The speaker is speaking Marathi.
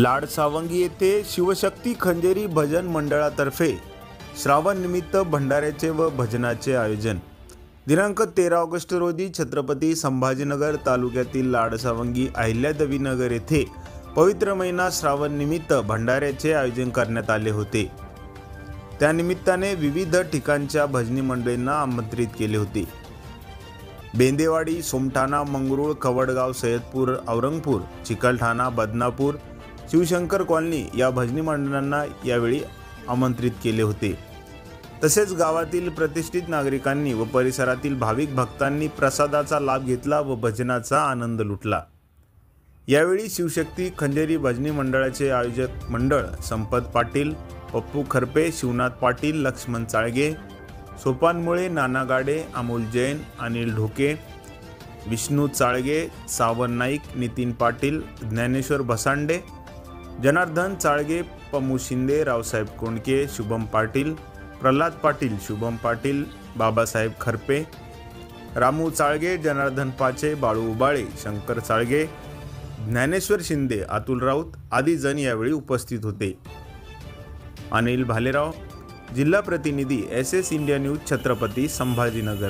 लाडसावंगी येथे शिवशक्ती खंजेरी भजन मंडळातर्फे श्रावण निमित्त भंडाऱ्याचे व भजनाचे आयोजन। दिनांक 13 ऑगस्ट रोजी छत्रपती संभाजीनगर तालुक्यातील लाडसावंगी अहिल्यादेवीनगर येथे पवित्र महिना श्रावण निमित्त भंडाऱ्याचे आयोजन करण्यात आले होते। त्यानिमित्ताने विविध ठिकाणच्या भजनी मंडळींना आमंत्रित केले होते। बेंदेवाडी, सोमठाणा, मंगरुळ, कवडगाव, सय्यदपूर, औरंगपूर, चिकलठाणा, बदनापूर, शिवशंकर कॉलनी या भजनी मंडळांना यावेळी आमंत्रित केले होते। तसेच गावातील प्रतिष्ठित नागरिकांनी व परिसरातील भाविक भक्तांनी प्रसादाचा लाभ घेतला व भजनाचा आनंद लुटला। यावेळी शिवशक्ती खंजेरी भजनी मंडळाचे आयोजक मंडळ संपत पाटील, पप्पू खरपे, शिवनाथ पाटील, लक्ष्मण चाळगे, सोपान मुळे, नाना गाडे, अमोल जैन, अनिल ढोके, विष्णू चाळगे, सावन नाईक, नितीन पाटील, ज्ञानेश्वर भसांडे, जनार्दन चाळगे, पमू शिंदे, रावसाहेब कोंडके, शुभम पाटील, प्रल्हाद पाटील, शुभम पाटील, बाबासाहेब खरपे, रामू चाळगे, जनार्दन पाचे, बाळू उबाळे, शंकर चाळगे, ज्ञानेश्वर शिंदे, अतुल राऊत आदी जण यावेळी उपस्थित होते। अनिल भालेराव, जिल्हा प्रतिनिधी, SS India news, Chhatrapati Sambhajinagar.